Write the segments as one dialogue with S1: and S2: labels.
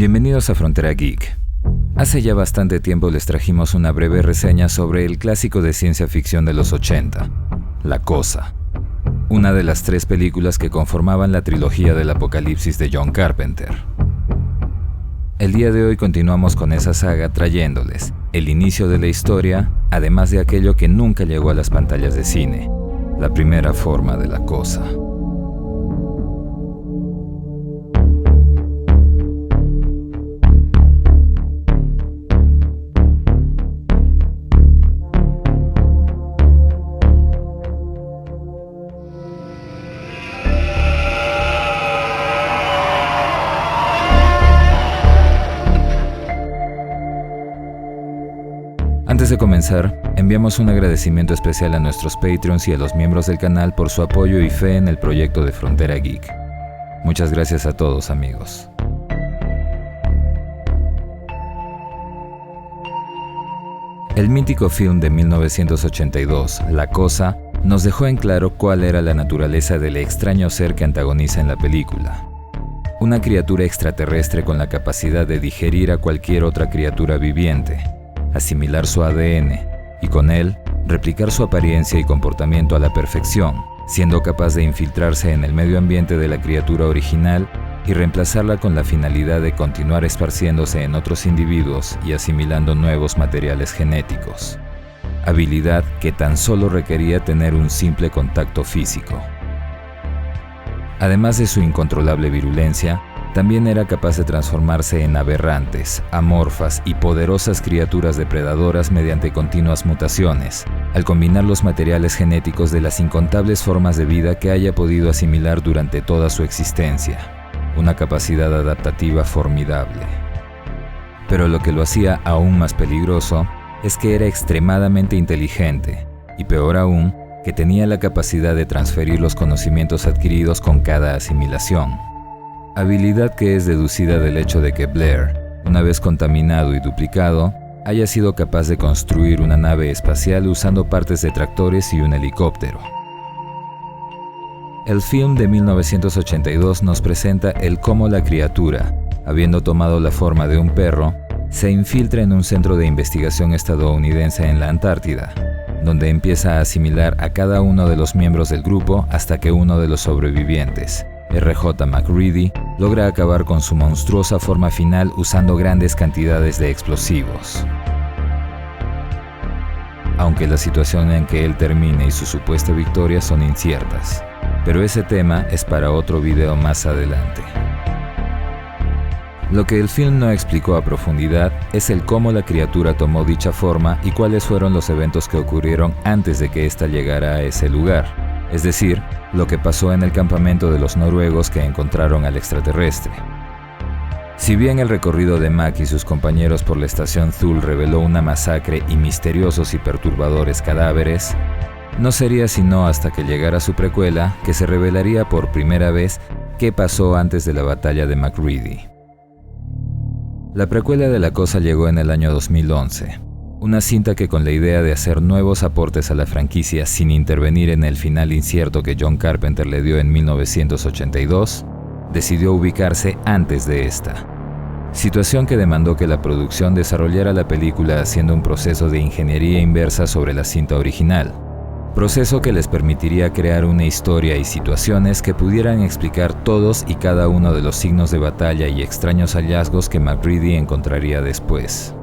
S1: Bienvenidos a Frontera Geek. Hace ya bastante tiempo les trajimos una breve reseña sobre el clásico de ciencia ficción de los 80, La Cosa, una de las 3 películas que conformaban la trilogía del Apocalipsis de John Carpenter. El día de hoy continuamos con esa saga trayéndoles el inicio de la historia, además de aquello que nunca llegó a las pantallas de cine, la primera forma de la cosa. Antes de comenzar, enviamos un agradecimiento especial a nuestros Patreons y a los miembros del canal por su apoyo y fe en el proyecto de Frontera Geek. Muchas gracias a todos, amigos. El mítico film de 1982, La Cosa, nos dejó en claro cuál era la naturaleza del extraño ser que antagoniza en la película. Una criatura extraterrestre con la capacidad de digerir a cualquier otra criatura viviente, asimilar su ADN y con él replicar su apariencia y comportamiento a la perfección, siendo capaz de infiltrarse en el medio ambiente de la criatura original y reemplazarla con la finalidad de continuar esparciéndose en otros individuos y asimilando nuevos materiales genéticos. Habilidad que tan solo requería tener un simple contacto físico. Además de su incontrolable virulencia, también era capaz de transformarse en aberrantes, amorfas y poderosas criaturas depredadoras mediante continuas mutaciones, al combinar los materiales genéticos de las incontables formas de vida que haya podido asimilar durante toda su existencia. Una capacidad adaptativa formidable. Pero lo que lo hacía aún más peligroso es que era extremadamente inteligente, y peor aún, que tenía la capacidad de transferir los conocimientos adquiridos con cada asimilación. Habilidad que es deducida del hecho de que Blair, una vez contaminado y duplicado, haya sido capaz de construir una nave espacial usando partes de tractores y un helicóptero. El film de 1982 nos presenta el cómo la criatura, habiendo tomado la forma de un perro, se infiltra en un centro de investigación estadounidense en la Antártida, donde empieza a asimilar a cada uno de los miembros del grupo hasta que uno de los sobrevivientes, R.J. McReady, logra acabar con su monstruosa forma final usando grandes cantidades de explosivos. Aunque la situación en que él termine y su supuesta victoria son inciertas, pero ese tema es para otro video más adelante. Lo que el film no explicó a profundidad es el cómo la criatura tomó dicha forma y cuáles fueron los eventos que ocurrieron antes de que ésta llegara a ese lugar. Es decir, lo que pasó en el campamento de los noruegos que encontraron al extraterrestre. Si bien el recorrido de Mac y sus compañeros por la estación Thule reveló una masacre y misteriosos y perturbadores cadáveres, no sería sino hasta que llegara su precuela que se revelaría por primera vez qué pasó antes de la batalla de McReady. La precuela de La Cosa llegó en el año 2011. Una cinta que con la idea de hacer nuevos aportes a la franquicia sin intervenir en el final incierto que John Carpenter le dio en 1982, decidió ubicarse antes de esta. Situación que demandó que la producción desarrollara la película haciendo un proceso de ingeniería inversa sobre la cinta original. Proceso que les permitiría crear una historia y situaciones que pudieran explicar todos y cada uno de los signos de batalla y extraños hallazgos que McReady encontraría después.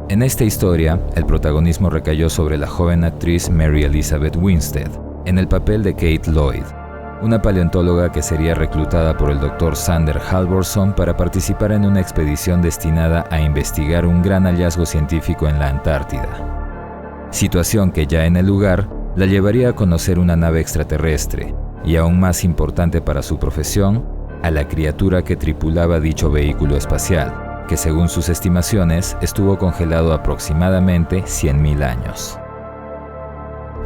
S1: En esta historia, el protagonismo recayó sobre la joven actriz Mary Elizabeth Winstead, en el papel de Kate Lloyd, una paleontóloga que sería reclutada por el Dr. Sander Halvorson para participar en una expedición destinada a investigar un gran hallazgo científico en la Antártida. Situación que ya en el lugar la llevaría a conocer una nave extraterrestre, y aún más importante para su profesión, a la criatura que tripulaba dicho vehículo espacial, que según sus estimaciones estuvo congelado aproximadamente 100.000 años.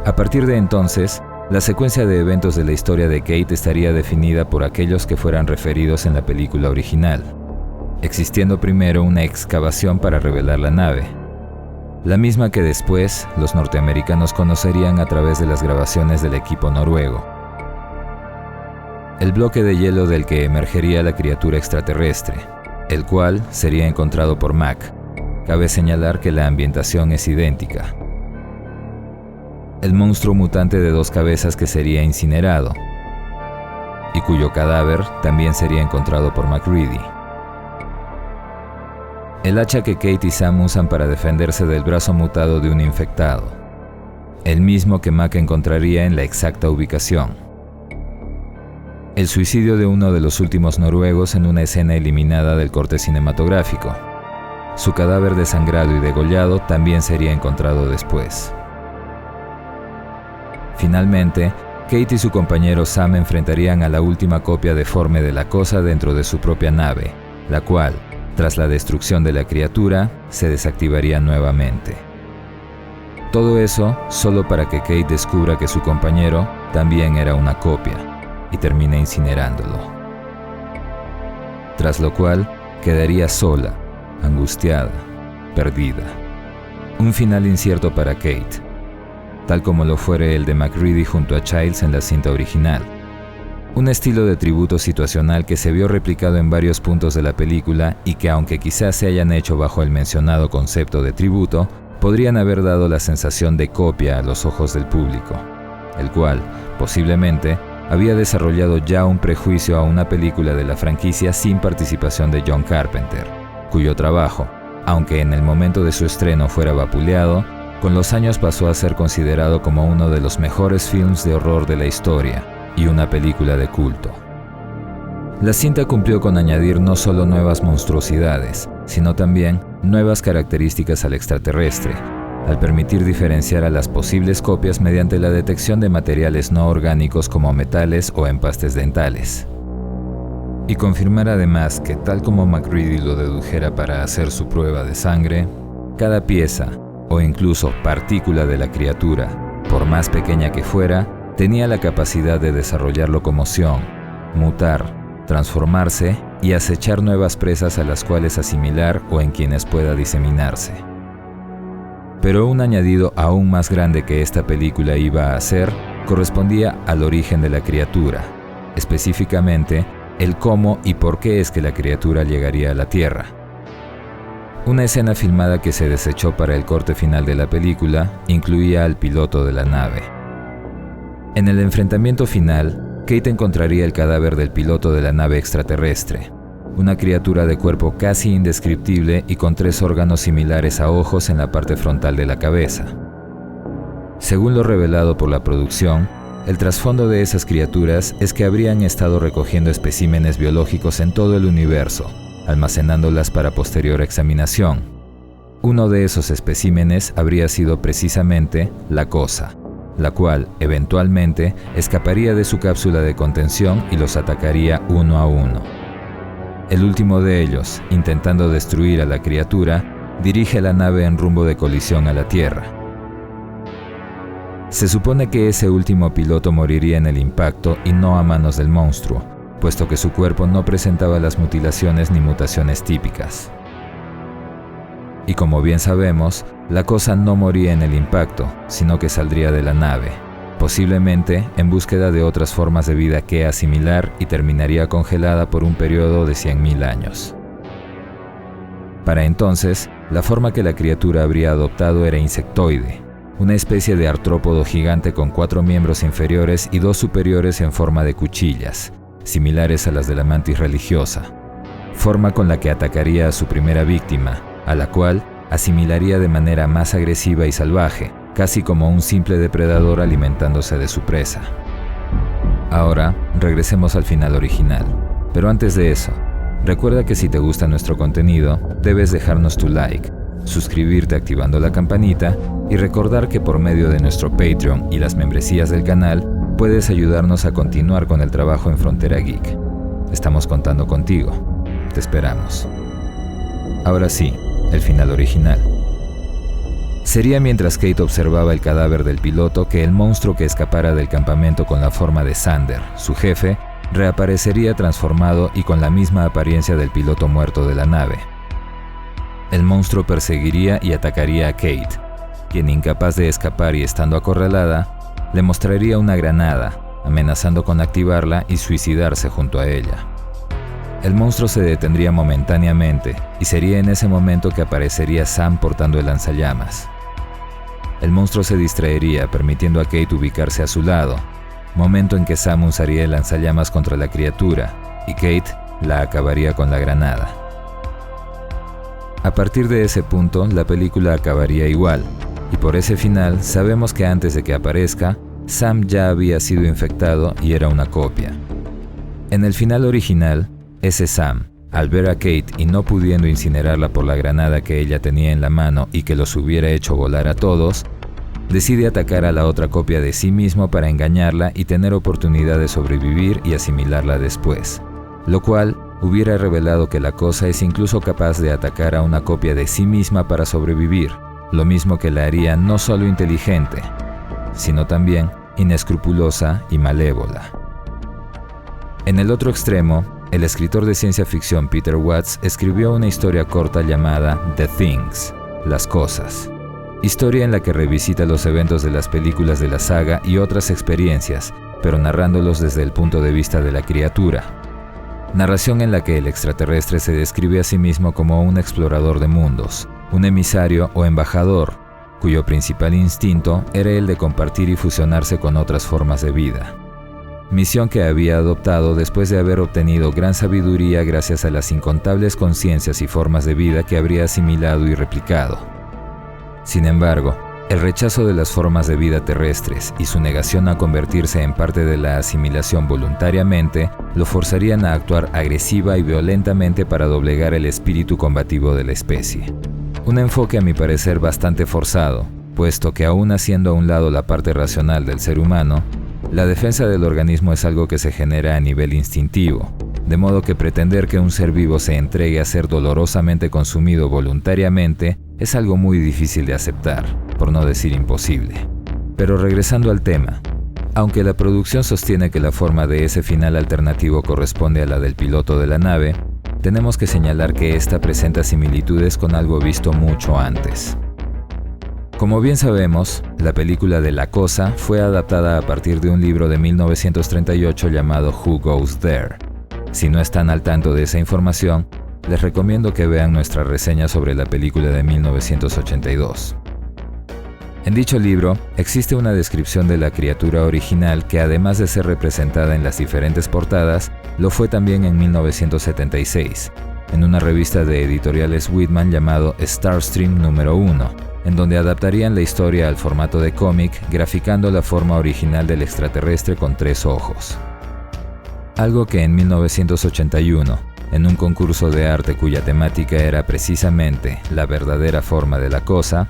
S1: A partir de entonces, la secuencia de eventos de la historia de Kate estaría definida por aquellos que fueran referidos en la película original, existiendo primero una excavación para revelar la nave, la misma que después los norteamericanos conocerían a través de las grabaciones del equipo noruego. el bloque de hielo del que emergería la criatura extraterrestre, el cual sería encontrado por Mac. Cabe señalar que la ambientación es idéntica. El monstruo mutante de 2 cabezas que sería incinerado, y cuyo cadáver también sería encontrado por MacReady. El hacha que Kate y Sam usan para defenderse del brazo mutado de un infectado, el mismo que Mac encontraría en la exacta ubicación. El suicidio de uno de los últimos noruegos en una escena eliminada del corte cinematográfico. Su cadáver desangrado y degollado también sería encontrado después. Finalmente, Kate y su compañero Sam enfrentarían a la última copia deforme de la cosa dentro de su propia nave, la cual, tras la destrucción de la criatura, se desactivaría nuevamente. Todo eso solo para que Kate descubra que su compañero también era una copia y termine incinerándolo. Tras lo cual, quedaría sola, angustiada, perdida. Un final incierto para Kate, tal como lo fuere el de MacReady junto a Childs en la cinta original. Un estilo de tributo situacional que se vio replicado en varios puntos de la película y que, aunque quizás se hayan hecho bajo el mencionado concepto de tributo, podrían haber dado la sensación de copia a los ojos del público, el cual, posiblemente, había desarrollado ya un prejuicio a una película de la franquicia sin participación de John Carpenter, cuyo trabajo, aunque en el momento de su estreno fuera vapuleado, con los años pasó a ser considerado como uno de los mejores films de horror de la historia y una película de culto. La cinta cumplió con añadir no solo nuevas monstruosidades, sino también nuevas características al extraterrestre, al permitir diferenciar a las posibles copias mediante la detección de materiales no orgánicos como metales o empastes dentales. Y confirmar además que, tal como MacReady lo dedujera para hacer su prueba de sangre, cada pieza, o incluso partícula de la criatura, por más pequeña que fuera, tenía la capacidad de desarrollar locomoción, mutar, transformarse y acechar nuevas presas a las cuales asimilar o en quienes pueda diseminarse. Pero un añadido aún más grande que esta película iba a hacer correspondía al origen de la criatura, específicamente el cómo y por qué es que la criatura llegaría a la Tierra. Una escena filmada que se desechó para el corte final de la película incluía al piloto de la nave. En el enfrentamiento final, Kate encontraría el cadáver del piloto de la nave extraterrestre, una criatura de cuerpo casi indescriptible y con 3 órganos similares a ojos en la parte frontal de la cabeza. Según lo revelado por la producción, el trasfondo de esas criaturas es que habrían estado recogiendo especímenes biológicos en todo el universo, almacenándolas para posterior examinación. Uno de esos especímenes habría sido precisamente la cosa, la cual, eventualmente, escaparía de su cápsula de contención y los atacaría uno a uno. El último de ellos, intentando destruir a la criatura, dirige la nave en rumbo de colisión a la Tierra. Se supone que ese último piloto moriría en el impacto y no a manos del monstruo, puesto que su cuerpo no presentaba las mutilaciones ni mutaciones típicas. Y como bien sabemos, la cosa no moría en el impacto, sino que saldría de la nave, posiblemente en búsqueda de otras formas de vida que asimilar y terminaría congelada por un periodo de 100.000 años. Para entonces, la forma que la criatura habría adoptado era insectoide, una especie de artrópodo gigante con 4 miembros inferiores y 2 superiores en forma de cuchillas, similares a las de la mantis religiosa, forma con la que atacaría a su primera víctima, a la cual asimilaría de manera más agresiva y salvaje, casi como un simple depredador alimentándose de su presa. Ahora, regresemos al final original, pero antes de eso, recuerda que si te gusta nuestro contenido, debes dejarnos tu like, suscribirte activando la campanita y recordar que por medio de nuestro Patreon y las membresías del canal, puedes ayudarnos a continuar con el trabajo en Frontera Geek. Estamos contando contigo. Te esperamos. Ahora sí, el final original. Sería mientras Kate observaba el cadáver del piloto que el monstruo que escapara del campamento con la forma de Sander, su jefe, reaparecería transformado y con la misma apariencia del piloto muerto de la nave. El monstruo perseguiría y atacaría a Kate, quien, incapaz de escapar y estando acorralada, le mostraría una granada, amenazando con activarla y suicidarse junto a ella. El monstruo se detendría momentáneamente y sería en ese momento que aparecería Sam portando el lanzallamas. El monstruo se distraería, permitiendo a Kate ubicarse a su lado, momento en que Sam usaría el lanzallamas contra la criatura y Kate la acabaría con la granada. A partir de ese punto, la película acabaría igual, y por ese final sabemos que antes de que aparezca, Sam ya había sido infectado y era una copia. En el final original, ese Sam, al ver a Kate y no pudiendo incinerarla por la granada que ella tenía en la mano y que los hubiera hecho volar a todos, decide atacar a la otra copia de sí mismo para engañarla y tener oportunidad de sobrevivir y asimilarla después, lo cual hubiera revelado que la cosa es incluso capaz de atacar a una copia de sí misma para sobrevivir, lo mismo que la haría no solo inteligente, sino también inescrupulosa y malévola. En el otro extremo, el escritor de ciencia ficción Peter Watts escribió una historia corta llamada The Things, Las Cosas, historia en la que revisita los eventos de las películas de la saga y otras experiencias, pero narrándolos desde el punto de vista de la criatura. Narración en la que el extraterrestre se describe a sí mismo como un explorador de mundos, un emisario o embajador, cuyo principal instinto era el de compartir y fusionarse con otras formas de vida. Misión que había adoptado después de haber obtenido gran sabiduría gracias a las incontables conciencias y formas de vida que habría asimilado y replicado. Sin embargo, el rechazo de las formas de vida terrestres y su negación a convertirse en parte de la asimilación voluntariamente lo forzarían a actuar agresiva y violentamente para doblegar el espíritu combativo de la especie. Un enfoque a mi parecer bastante forzado, puesto que aún haciendo a un lado la parte racional del ser humano, la defensa del organismo es algo que se genera a nivel instintivo, de modo que pretender que un ser vivo se entregue a ser dolorosamente consumido voluntariamente es algo muy difícil de aceptar, por no decir imposible. Pero regresando al tema, aunque la producción sostiene que la forma de ese final alternativo corresponde a la del piloto de la nave, tenemos que señalar que esta presenta similitudes con algo visto mucho antes. Como bien sabemos, la película de La Cosa fue adaptada a partir de un libro de 1938 llamado Who Goes There. Si no están al tanto de esa información, les recomiendo que vean nuestra reseña sobre la película de 1982. En dicho libro, existe una descripción de la criatura original que, además de ser representada en las diferentes portadas, lo fue también en 1976, en una revista de editoriales Whitman llamado Starstream número 1, en donde adaptarían la historia al formato de cómic, graficando la forma original del extraterrestre con 3 ojos. Algo que en 1981, en un concurso de arte cuya temática era precisamente la verdadera forma de la cosa,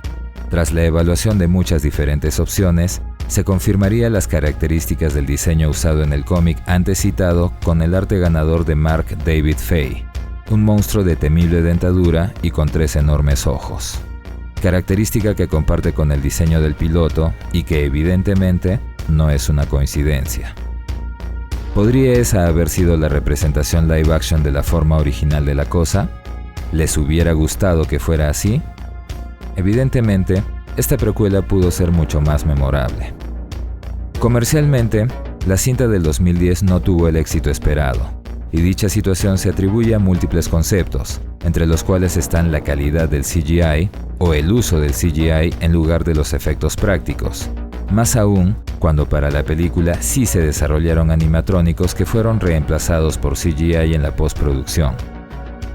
S1: tras la evaluación de muchas diferentes opciones, se confirmaría las características del diseño usado en el cómic antes citado con el arte ganador de Mark David Fay, un monstruo de temible dentadura y con 3 enormes ojos. Característica que comparte con el diseño del piloto y que evidentemente no es una coincidencia. ¿Podría esa haber sido la representación live action de la forma original de la cosa? ¿Les hubiera gustado que fuera así? Evidentemente, esta precuela pudo ser mucho más memorable. Comercialmente, la cinta del 2010 no tuvo el éxito esperado, y dicha situación se atribuye a múltiples conceptos, entre los cuales están la calidad del CGI o el uso del CGI en lugar de los efectos prácticos. Más aún, cuando para la película sí se desarrollaron animatrónicos que fueron reemplazados por CGI en la postproducción.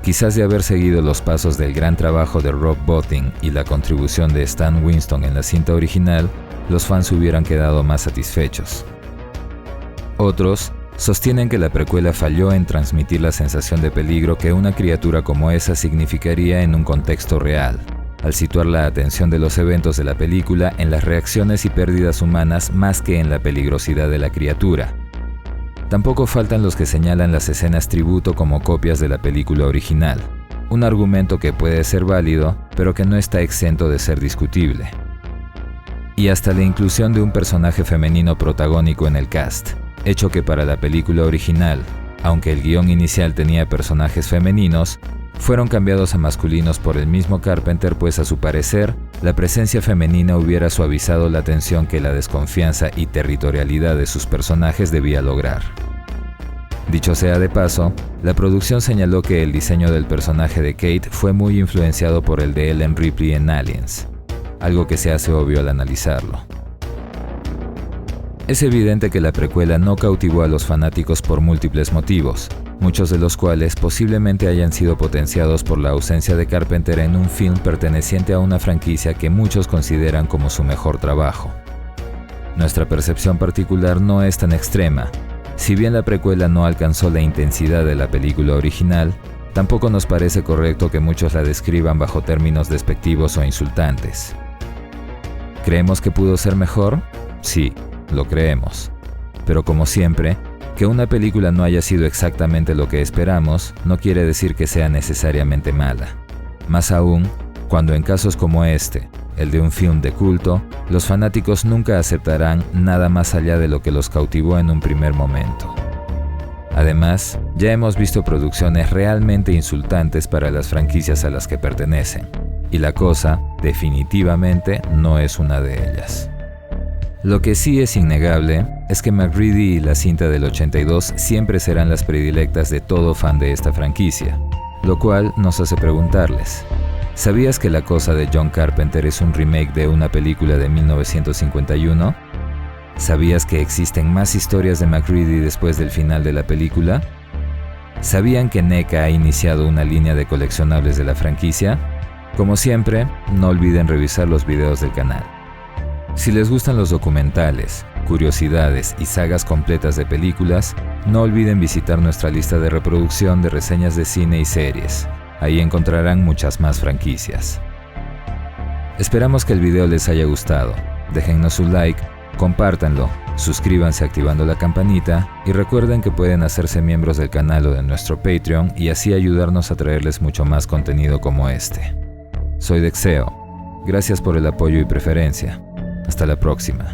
S1: Quizás de haber seguido los pasos del gran trabajo de Rob Bottin y la contribución de Stan Winston en la cinta original, los fans hubieran quedado más satisfechos. Otros sostienen que la precuela falló en transmitir la sensación de peligro que una criatura como esa significaría en un contexto real, al situar la atención de los eventos de la película en las reacciones y pérdidas humanas más que en la peligrosidad de la criatura. Tampoco faltan los que señalan las escenas tributo como copias de la película original, un argumento que puede ser válido, pero que no está exento de ser discutible. Y hasta la inclusión de un personaje femenino protagónico en el cast, hecho que para la película original, aunque el guión inicial tenía personajes femeninos, fueron cambiados a masculinos por el mismo Carpenter, pues a su parecer, la presencia femenina hubiera suavizado la tensión que la desconfianza y territorialidad de sus personajes debía lograr. Dicho sea de paso, la producción señaló que el diseño del personaje de Kate fue muy influenciado por el de Ellen Ripley en Aliens, algo que se hace obvio al analizarlo. Es evidente que la precuela no cautivó a los fanáticos por múltiples motivos, muchos de los cuales posiblemente hayan sido potenciados por la ausencia de Carpenter en un film perteneciente a una franquicia que muchos consideran como su mejor trabajo. Nuestra percepción particular no es tan extrema. Si bien la precuela no alcanzó la intensidad de la película original, tampoco nos parece correcto que muchos la describan bajo términos despectivos o insultantes. ¿Creemos que pudo ser mejor? Sí, lo creemos. Pero como siempre, que una película no haya sido exactamente lo que esperamos no quiere decir que sea necesariamente mala. Más aún, cuando en casos como este, el de un film de culto, los fanáticos nunca aceptarán nada más allá de lo que los cautivó en un primer momento. Además, ya hemos visto producciones realmente insultantes para las franquicias a las que pertenecen, y La Cosa, definitivamente, no es una de ellas. Lo que sí es innegable es que MacReady y la cinta del 82 siempre serán las predilectas de todo fan de esta franquicia, lo cual nos hace preguntarles: ¿sabías que La Cosa de John Carpenter es un remake de una película de 1951? ¿Sabías que existen más historias de MacReady después del final de la película? ¿Sabían que NECA ha iniciado una línea de coleccionables de la franquicia? Como siempre, no olviden revisar los videos del canal. Si les gustan los documentales, curiosidades y sagas completas de películas, no olviden visitar nuestra lista de reproducción de reseñas de cine y series. Ahí encontrarán muchas más franquicias. Esperamos que el video les haya gustado. Déjennos un like, compártanlo, suscríbanse activando la campanita y recuerden que pueden hacerse miembros del canal o de nuestro Patreon y así ayudarnos a traerles mucho más contenido como este. Soy Dexeo. Gracias por el apoyo y preferencia. Hasta la próxima.